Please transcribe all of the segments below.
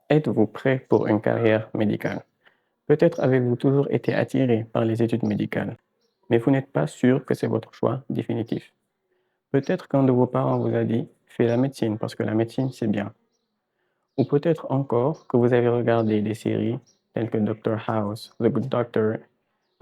Êtes-vous prêt pour une carrière médicale? Peut-être avez-vous toujours été attiré par les études médicales, mais vous n'êtes pas sûr que c'est votre choix définitif. Peut-être qu'un de vos parents vous a dit, fais la médecine parce que la médecine c'est bien. Ou peut-être encore que vous avez regardé des séries telles que Doctor House, The Good Doctor,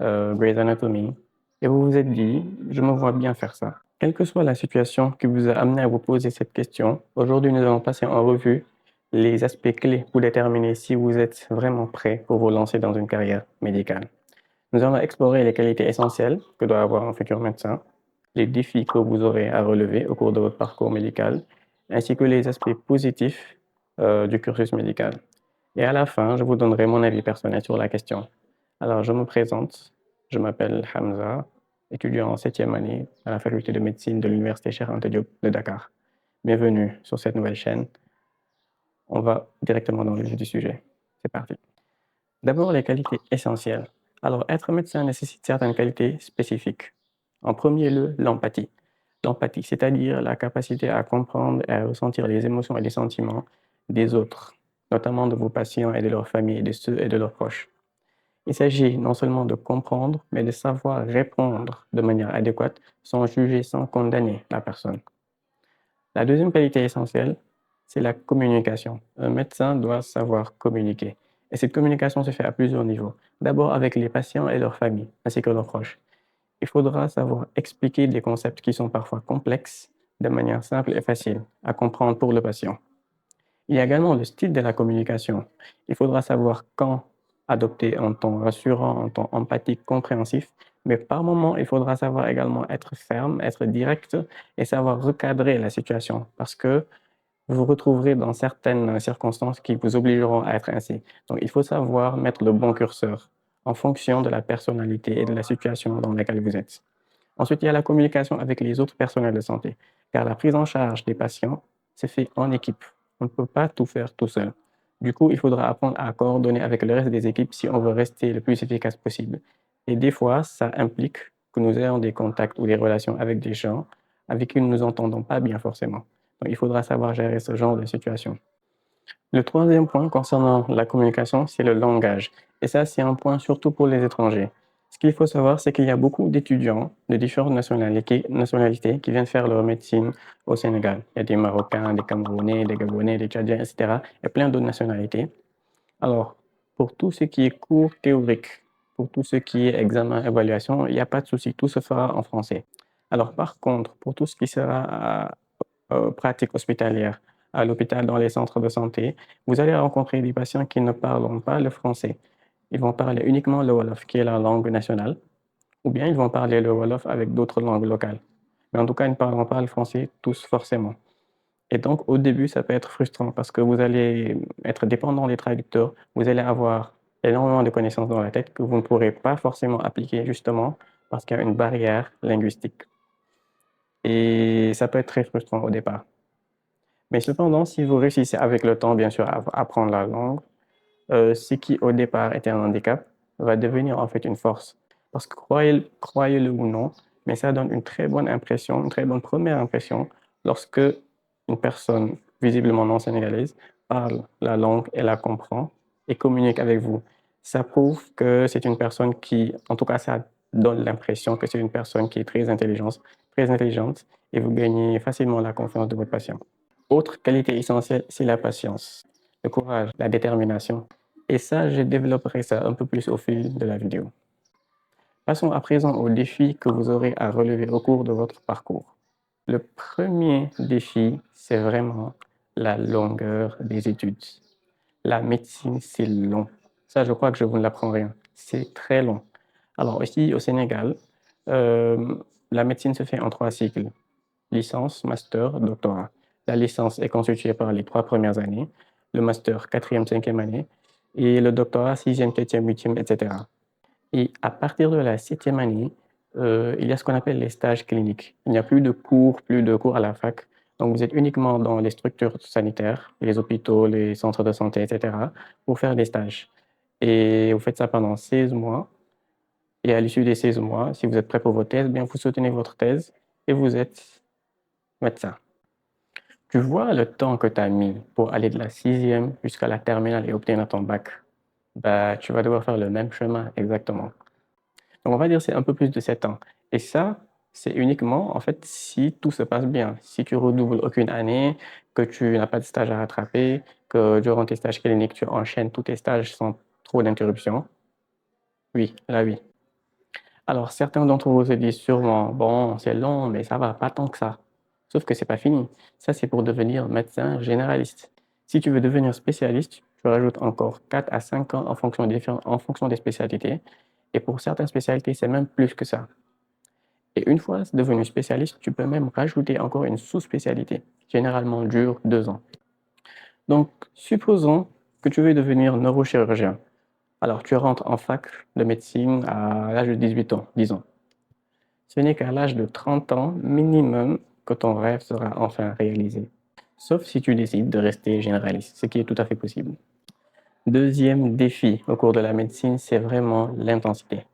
Grey's Anatomy, et vous vous êtes dit, je me vois bien faire ça. Quelle que soit la situation qui vous a amené à vous poser cette question, aujourd'hui nous allons passer en revue les aspects clés pour déterminer si vous êtes vraiment prêt pour vous lancer dans une carrière médicale. Nous allons explorer les qualités essentielles que doit avoir un futur médecin, les défis que vous aurez à relever au cours de votre parcours médical, ainsi que les aspects positifs du cursus médical. Et à la fin, je vous donnerai mon avis personnel sur la question. Alors, je me présente, je m'appelle Hamza, étudiant en septième année à la faculté de médecine de l'Université Cheikh Anta Diop de Dakar. Bienvenue sur cette nouvelle chaîne. On va directement dans le vif du sujet. C'est parti. D'abord, les qualités essentielles. Alors, être médecin nécessite certaines qualités spécifiques. En premier lieu, l'empathie. L'empathie, c'est-à-dire la capacité à comprendre et à ressentir les émotions et les sentiments des autres, notamment de vos patients et de leurs familles, et de ceux et de leurs proches. Il s'agit non seulement de comprendre, mais de savoir répondre de manière adéquate sans juger, sans condamner la personne. La deuxième qualité essentielle, c'est la communication. Un médecin doit savoir communiquer. Et cette communication se fait à plusieurs niveaux. D'abord avec les patients et leurs familles, ainsi que leurs proches. Il faudra savoir expliquer des concepts qui sont parfois complexes de manière simple et facile à comprendre pour le patient. Il y a également le style de la communication. Il faudra savoir quand adopter un ton rassurant, un ton empathique, compréhensif, mais par moment, il faudra savoir également être ferme, être direct et savoir recadrer la situation parce que vous vous retrouverez dans certaines circonstances qui vous obligeront à être ainsi. Donc, il faut savoir mettre le bon curseur en fonction de la personnalité et de la situation dans laquelle vous êtes. Ensuite, il y a la communication avec les autres personnels de santé, car la prise en charge des patients se fait en équipe. On ne peut pas tout faire tout seul. Du coup, il faudra apprendre à coordonner avec le reste des équipes si on veut rester le plus efficace possible. Et des fois, ça implique que nous ayons des contacts ou des relations avec des gens avec qui nous ne nous entendons pas bien forcément. Donc, il faudra savoir gérer ce genre de situation. Le troisième point concernant la communication, c'est le langage. Et ça, c'est un point surtout pour les étrangers. Ce qu'il faut savoir, c'est qu'il y a beaucoup d'étudiants de différentes nationalités qui viennent faire leur médecine au Sénégal. Il y a des Marocains, des Camerounais, des Gabonais, des Tchadiens, etc. Et plein d'autres nationalités. Alors, pour tout ce qui est cours théorique, pour tout ce qui est examen, évaluation, il n'y a pas de souci, tout se fera en français. Alors, par contre, pour tout ce qui sera pratique hospitalière, à l'hôpital, dans les centres de santé, vous allez rencontrer des patients qui ne parlent pas le français. Ils vont parler uniquement le Wolof, qui est la langue nationale, ou bien ils vont parler le Wolof avec d'autres langues locales. Mais en tout cas, ils ne parleront pas le français tous forcément. Et donc, au début, ça peut être frustrant parce que vous allez être dépendant des traducteurs, vous allez avoir énormément de connaissances dans la tête que vous ne pourrez pas forcément appliquer justement parce qu'il y a une barrière linguistique. Et ça peut être très frustrant au départ. Mais cependant, si vous réussissez avec le temps, bien sûr, à apprendre la langue, ce qui au départ était un handicap va devenir en fait une force. Parce que croyez-le ou non, mais ça donne une très bonne impression, une très bonne première impression lorsque une personne visiblement non sénégalaise parle la langue et la comprend et communique avec vous. Ça prouve que c'est une personne qui, en tout cas, ça donne l'impression que c'est une personne qui est très intelligente et vous gagnez facilement la confiance de votre patient. Autre qualité essentielle, c'est la patience, le courage, la détermination. Et ça, je développerai ça un peu plus au fil de la vidéo. Passons à présent aux défis que vous aurez à relever au cours de votre parcours. Le premier défi, c'est vraiment la longueur des études. La médecine, c'est long. Ça, je crois que je vous ne l'apprends rien. C'est très long. Alors ici, au Sénégal, euh, la médecine se fait en 3 cycles: licence, master, doctorat. La licence est constituée par les 3 premières années, le master quatrième, cinquième année, et le doctorat sixième, septième, huitième, etc. Et à partir de la septième année, il y a ce qu'on appelle les stages cliniques. Il n'y a plus de cours à la fac. Donc, vous êtes uniquement dans les structures sanitaires, les hôpitaux, les centres de santé, etc., pour faire des stages. Et vous faites ça pendant 16 mois. Et à l'issue des 16 mois, si vous êtes prêt pour votre thèse, bien, vous soutenez votre thèse et vous êtes médecin. Tu vois le temps que tu as mis pour aller de la sixième jusqu'à la terminale et obtenir ton bac. Bah, tu vas devoir faire le même chemin exactement. Donc, on va dire que c'est un peu plus de 7 ans. Et ça, c'est uniquement, en fait, si tout se passe bien. Si tu redoubles aucune année, que tu n'as pas de stage à rattraper, que durant tes stages cliniques, tu enchaînes tous tes stages sans trop d'interruptions. Oui, là, oui. Alors, certains d'entre vous se disent sûrement, bon, c'est long, mais ça va, pas tant que ça. Sauf que c'est pas fini. Ça, c'est pour devenir médecin généraliste. Si tu veux devenir spécialiste, tu rajoutes encore 4 à 5 ans en fonction des spécialités. Et pour certaines spécialités, c'est même plus que ça. Et une fois devenu spécialiste, tu peux même rajouter encore une sous-spécialité. Généralement dure 2 ans. Donc, supposons que tu veux devenir neurochirurgien. Alors, tu rentres en fac de médecine à l'âge de 18 ans, disons. Ce n'est qu'à l'âge de 30 ans minimum que ton rêve sera enfin réalisé. Sauf si tu décides de rester généraliste, ce qui est tout à fait possible. Deuxième défi au cours de la médecine, c'est vraiment l'intensité.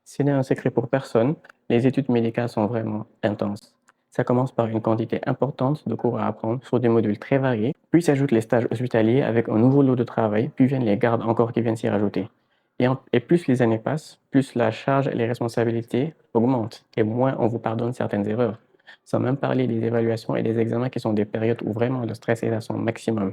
Ce n'est un secret pour personne, les études médicales sont vraiment intenses. Ça commence par une quantité importante de cours à apprendre sur des modules très variés, puis s'ajoutent les stages hospitaliers avec un nouveau lot de travail, puis viennent les gardes encore qui viennent s'y rajouter. Et plus les années passent, plus la charge et les responsabilités augmentent, et moins on vous pardonne certaines erreurs. Sans même parler des évaluations et des examens qui sont des périodes où vraiment le stress est à son maximum.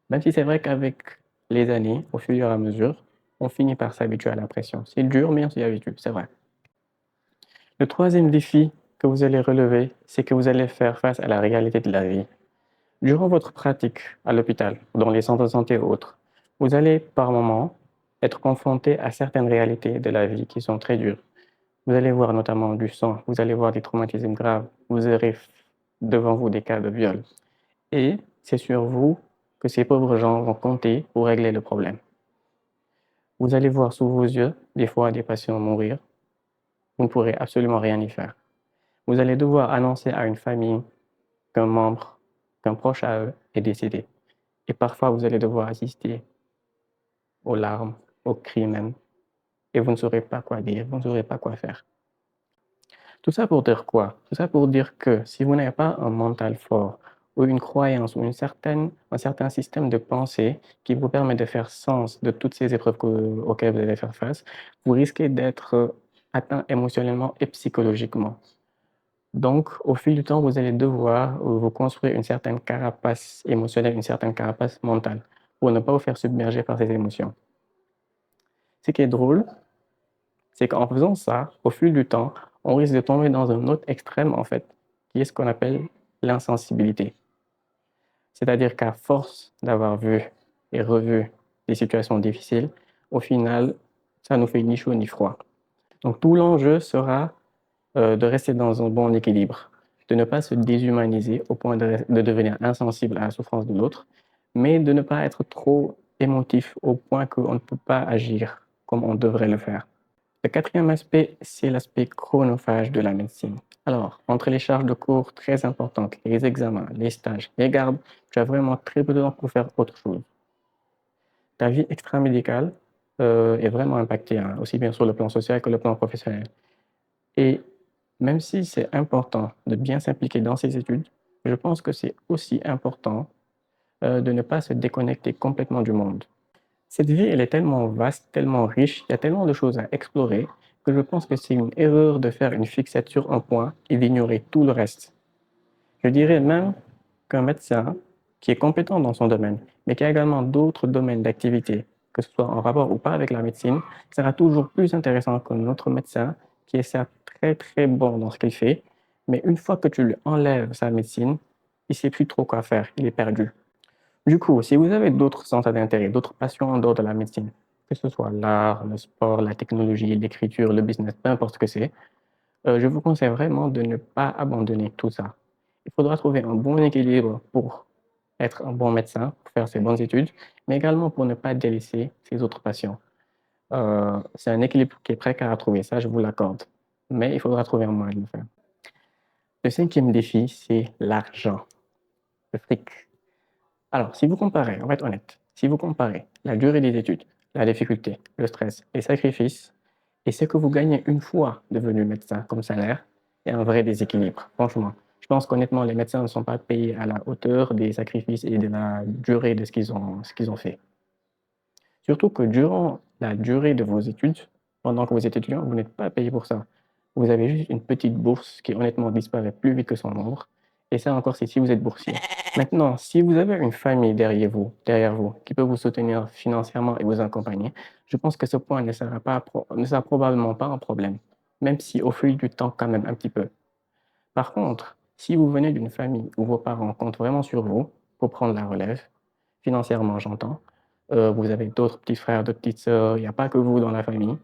Même si c'est vrai qu'avec les années, au fur et à mesure, on finit par s'habituer à la pression. C'est dur, mais on s'y habitue, c'est vrai. Le troisième défi que vous allez relever, c'est que vous allez faire face à la réalité de la vie. Durant votre pratique à l'hôpital, dans les centres de santé ou autres, vous allez par moments être confronté à certaines réalités de la vie qui sont très dures. Vous allez voir notamment du sang, vous allez voir des traumatismes graves, vous aurez devant vous des cas de viol. Et c'est sur vous que ces pauvres gens vont compter pour régler le problème. Vous allez voir sous vos yeux des fois des patients mourir, vous ne pourrez absolument rien y faire. Vous allez devoir annoncer à une famille qu'un proche à eux est décédé. Et parfois, vous allez devoir assister aux larmes, aux cris même, et vous ne saurez pas quoi dire, vous ne saurez pas quoi faire. Tout ça pour dire quoi? Tout ça pour dire que si vous n'avez pas un mental fort, ou une croyance, ou un certain système de pensée qui vous permet de faire sens de toutes ces épreuves auxquelles vous allez faire face, vous risquez d'être atteint émotionnellement et psychologiquement. Donc, au fil du temps, vous allez devoir vous construire une certaine carapace émotionnelle, une certaine carapace mentale, pour ne pas vous faire submerger par ces émotions. Ce qui est drôle, c'est qu'en faisant ça, au fil du temps, on risque de tomber dans un autre extrême, en fait, qui est ce qu'on appelle l'insensibilité. C'est-à-dire qu'à force d'avoir vu et revu des situations difficiles, au final, ça nous fait ni chaud ni froid. Donc, tout l'enjeu sera de rester dans un bon équilibre, de ne pas se déshumaniser au point de devenir insensible à la souffrance de l'autre, mais de ne pas être trop émotif au point qu'on ne peut pas agir comme on devrait le faire. Le quatrième aspect, c'est l'aspect chronophage de la médecine. Alors, entre les charges de cours très importantes, les examens, les stages, les gardes, tu as vraiment très peu de temps pour faire autre chose. Ta vie extramédicale est vraiment impactée, hein, aussi bien sur le plan social que le plan professionnel. Et même si c'est important de bien s'impliquer dans ses études, je pense que c'est aussi important de ne pas se déconnecter complètement du monde. Cette vie, elle est tellement vaste, tellement riche, il y a tellement de choses à explorer que je pense que c'est une erreur de faire une fixette sur un point et d'ignorer tout le reste. Je dirais même qu'un médecin qui est compétent dans son domaine, mais qui a également d'autres domaines d'activité, que ce soit en rapport ou pas avec la médecine, sera toujours plus intéressant qu'un autre médecin qui est certes très très bon dans ce qu'il fait, mais une fois que tu lui enlèves sa médecine, il ne sait plus trop quoi faire, il est perdu. Du coup, si vous avez d'autres centres d'intérêt, d'autres passions en dehors de la médecine, que ce soit l'art, le sport, la technologie, l'écriture, le business, peu importe ce que c'est, je vous conseille vraiment de ne pas abandonner tout ça. Il faudra trouver un bon équilibre pour être un bon médecin, pour faire ses bonnes études, mais également pour ne pas délaisser ses autres passions. C'est un équilibre qui est précaire à trouver, ça je vous l'accorde, mais il faudra trouver un moyen de le faire. Le cinquième défi, c'est l'argent, le fric. Alors, si vous comparez, on va être honnête, si vous comparez la durée des études, la difficulté, le stress, les sacrifices, et ce que vous gagnez une fois devenu médecin comme salaire, il y a un vrai déséquilibre, franchement. Je pense qu'honnêtement, les médecins ne sont pas payés à la hauteur des sacrifices et de la durée de ce qu'ils ont fait. Surtout que durant la durée de vos études, pendant que vous êtes étudiant, vous n'êtes pas payé pour ça. Vous avez juste une petite bourse qui honnêtement disparaît plus vite que son nombre. Et ça encore, c'est si vous êtes boursier. Maintenant, si vous avez une famille derrière vous, qui peut vous soutenir financièrement et vous accompagner, je pense que ce point ne sera probablement pas un problème, même si au fil du temps, quand même un petit peu. Par contre, si vous venez d'une famille où vos parents comptent vraiment sur vous pour prendre la relève, financièrement j'entends, vous avez d'autres petits frères, d'autres petites sœurs, il n'y a pas que vous dans la famille,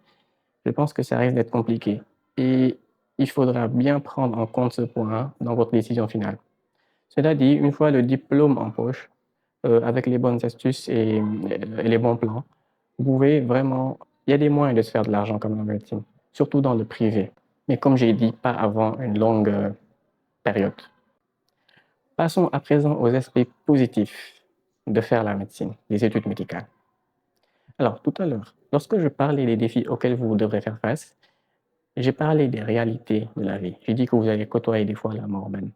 je pense que ça risque d'être compliqué. Et il faudra bien prendre en compte ce point dans votre décision finale. Cela dit, une fois le diplôme en poche, avec les bonnes astuces et les bons plans, vous pouvez vraiment, il y a des moyens de se faire de l'argent comme en médecine, surtout dans le privé. Mais comme j'ai dit, pas avant une longue période. Passons à présent aux aspects positifs de faire la médecine, les études médicales. Alors, tout à l'heure, lorsque je parlais des défis auxquels vous devrez faire face, j'ai parlé des réalités de la vie. J'ai dit que vous allez côtoyer des fois la mort même.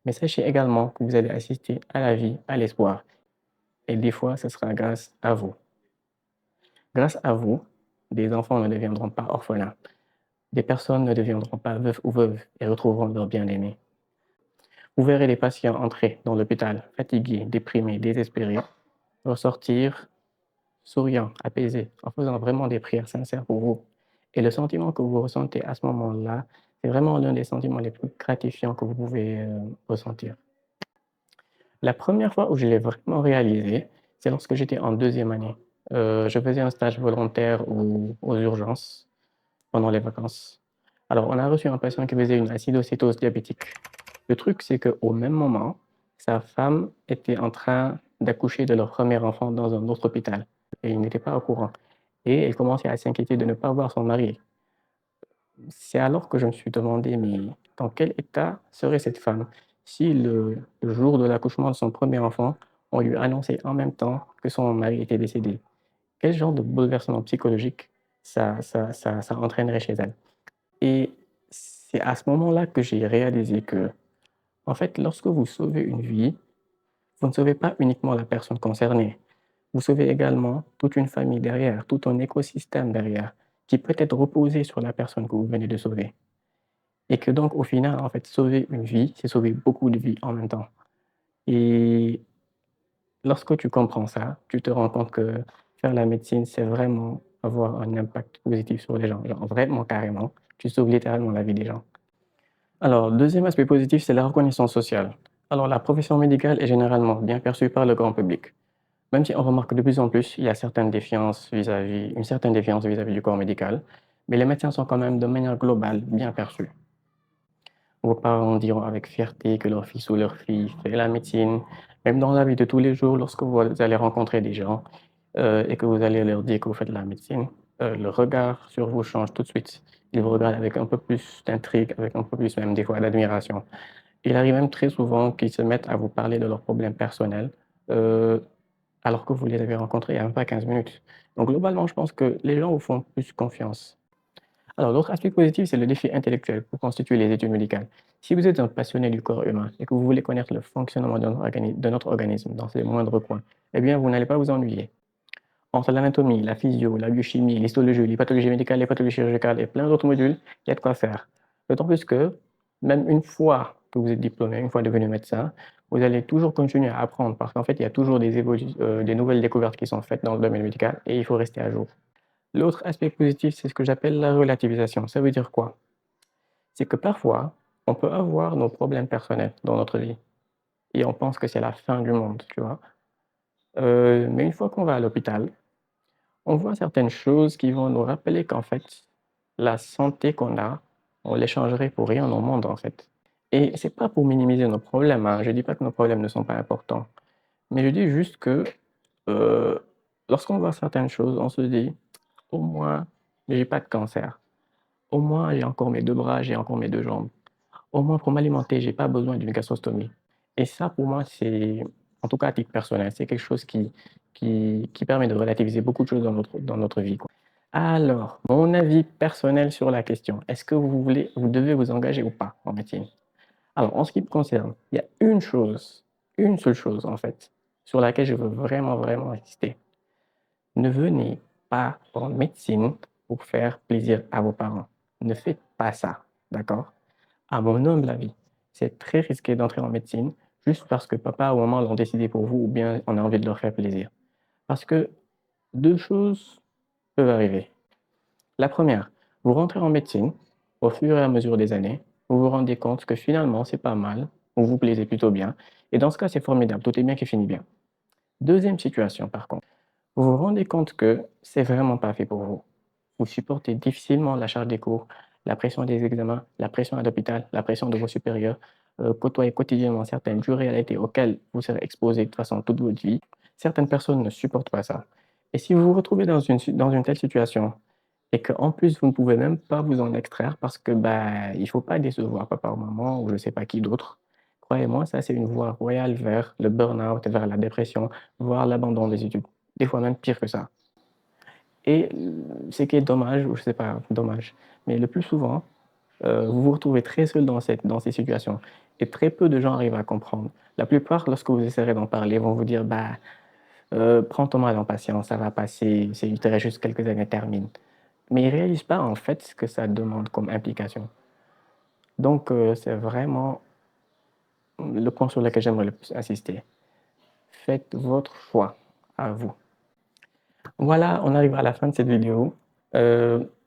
Mais sachez également que vous allez assister à la vie, à l'espoir. Et des fois, ce sera grâce à vous. Grâce à vous, des enfants ne deviendront pas orphelins. Des personnes ne deviendront pas veufs ou veuves et retrouveront leur bien-aimé. Vous verrez les patients entrer dans l'hôpital fatigués, déprimés, désespérés, ressortir souriants, apaisés, en faisant vraiment des prières sincères pour vous. Et le sentiment que vous ressentez à ce moment-là, c'est vraiment l'un des sentiments les plus gratifiants que vous pouvez ressentir. La première fois où je l'ai vraiment réalisé, c'est lorsque j'étais en deuxième année. Je faisais un stage volontaire aux urgences pendant les vacances. Alors, on a reçu un patient qui faisait une acidocétose diabétique. Le truc, c'est qu'au même moment, sa femme était en train d'accoucher de leur premier enfant dans un autre hôpital et il n'était pas au courant. Et elle commençait à s'inquiéter de ne pas voir son mari. C'est alors que je me suis demandé, mais dans quel état serait cette femme si le jour de l'accouchement de son premier enfant, on lui annonçait en même temps que son mari était décédé? Quel genre de bouleversement psychologique ça entraînerait chez elle? Et c'est à ce moment-là que j'ai réalisé que, en fait, lorsque vous sauvez une vie, vous ne sauvez pas uniquement la personne concernée. Vous sauvez également toute une famille derrière, tout un écosystème derrière, qui peut être reposé sur la personne que vous venez de sauver. Et que donc, au final, en fait, sauver une vie, c'est sauver beaucoup de vies en même temps. Et lorsque tu comprends ça, tu te rends compte que faire la médecine, c'est vraiment avoir un impact positif sur les gens. Genre, vraiment, carrément, tu sauves littéralement la vie des gens. Alors, deuxième aspect positif, c'est la reconnaissance sociale. Alors, la profession médicale est généralement bien perçue par le grand public. Même si on remarque de plus en plus, il y a une certaine défiance vis-à-vis du corps médical, mais les médecins sont quand même de manière globale bien perçus. Vos parents diront avec fierté que leur fils ou leur fille fait la médecine. Même dans la vie de tous les jours, lorsque vous allez rencontrer des gens et que vous allez leur dire que vous faites de la médecine, le regard sur vous change tout de suite. Ils vous regardent avec un peu plus d'intrigue, avec un peu plus même des fois d'admiration. Il arrive même très souvent qu'ils se mettent à vous parler de leurs problèmes personnels euh, alors que vous les avez rencontrés il n'y a même pas 15 minutes. Donc globalement, je pense que les gens vous font plus confiance. Alors, l'autre aspect positif, c'est le défi intellectuel pour constituer les études médicales. Si vous êtes un passionné du corps humain et que vous voulez connaître le fonctionnement de notre organisme dans ses moindres coins, eh bien, vous n'allez pas vous ennuyer. Entre l'anatomie, la physio, la biochimie, l'histologie, les pathologies médicales, les pathologies chirurgicales et plein d'autres modules, il y a de quoi faire. D'autant plus que, même une fois que vous êtes diplômé, une fois devenu médecin, vous allez toujours continuer à apprendre parce qu'en fait, il y a toujours des nouvelles découvertes qui sont faites dans le domaine médical et il faut rester à jour. L'autre aspect positif, c'est ce que j'appelle la relativisation. Ça veut dire quoi? C'est que parfois, on peut avoir nos problèmes personnels dans notre vie et on pense que c'est la fin du monde, tu vois. Mais une fois qu'on va à l'hôpital, on voit certaines choses qui vont nous rappeler qu'en fait, la santé qu'on a, on l'échangerait pour rien au monde, en fait. Et c'est pas pour minimiser nos problèmes, hein. Je dis pas que nos problèmes ne sont pas importants, mais je dis juste que euh, lorsqu'on voit certaines choses, on se dit, au moins, j'ai pas de cancer. Au moins, j'ai encore mes 2 bras, j'ai encore mes 2 jambes. Au moins, pour m'alimenter, j'ai pas besoin d'une gastrostomie. Et ça, pour moi, c'est, en tout cas à titre personnel, c'est quelque chose qui permet de relativiser beaucoup de choses dans notre vie, quoi. Alors, mon avis personnel sur la question, est-ce que vous devez vous engager ou pas en médecine? Alors, en ce qui me concerne, il y a une seule chose en fait, sur laquelle je veux vraiment, vraiment insister. Ne venez pas en médecine pour faire plaisir à vos parents. Ne faites pas ça, d'accord? À mon humble avis, c'est très risqué d'entrer en médecine juste parce que papa ou maman l'ont décidé pour vous ou bien on a envie de leur faire plaisir. Parce que 2 choses peuvent arriver. La première, vous rentrez en médecine, au fur et à mesure des années, vous vous rendez compte que finalement c'est pas mal, vous vous plaisez plutôt bien et dans ce cas, c'est formidable, tout est bien qui finit bien. Deuxième situation par contre, vous vous rendez compte que c'est vraiment pas fait pour vous. Vous supportez difficilement la charge des cours, la pression des examens, la pression à l'hôpital, la pression de vos supérieurs, côtoyer quotidiennement certaines dures réalités auxquelles vous serez exposé de toute façon toute votre vie. Certaines personnes ne supportent pas ça. Et si vous vous retrouvez dans une telle situation et qu'en plus vous ne pouvez même pas vous en extraire parce que bah, il faut pas décevoir papa ou maman ou je ne sais pas qui d'autre, croyez-moi, ça c'est une voie royale vers le burn-out, vers la dépression, voire l'abandon des études. Des fois même pire que ça. Et ce qui est dommage, ou je sais pas, dommage, mais le plus souvent, vous vous retrouvez très seul dans ces situations et très peu de gens arrivent à comprendre. La plupart, lorsque vous essaierez d'en parler, vont vous dire: «Bah, prends ton mal en patience, ça va passer, c'est il te reste juste quelques années, termine». Mais ils réalisent pas, en fait, ce que ça demande comme implication. Donc c'est vraiment le point sur lequel j'aimerais le plus insister. Faites votre choix à vous. Voilà, on arrive à la fin de cette vidéo.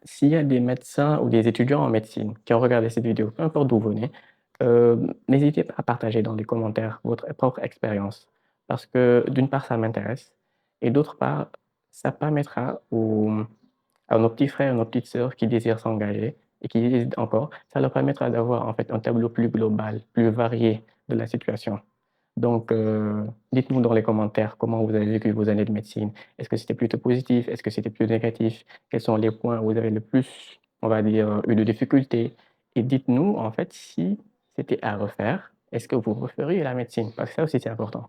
S'il y a des médecins ou des étudiants en médecine qui ont regardé cette vidéo, peu importe d'où vous venez, n'hésitez pas à partager dans les commentaires votre propre expérience parce que d'une part, ça m'intéresse et d'autre part, ça permettra à nos petits frères et nos petites sœurs qui désirent s'engager et qui hésitent encore, ça leur permettra d'avoir en fait un tableau plus global, plus varié de la situation. Donc, dites-nous dans les commentaires comment vous avez vécu vos années de médecine. Est-ce que c'était plutôt positif? Est-ce que c'était plutôt négatif? Quels sont les points où vous avez le plus, on va dire, eu de difficultés? Et dites-nous, en fait, si c'était à refaire, est-ce que vous referiez la médecine? Parce que ça aussi, c'est important.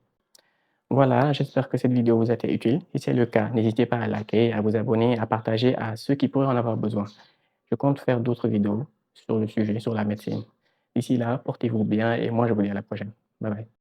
Voilà, j'espère que cette vidéo vous a été utile. Si c'est le cas, n'hésitez pas à liker, à vous abonner, à partager à ceux qui pourraient en avoir besoin. Je compte faire d'autres vidéos sur le sujet, sur la médecine. D'ici là, portez-vous bien et moi, je vous dis à la prochaine. Bye bye.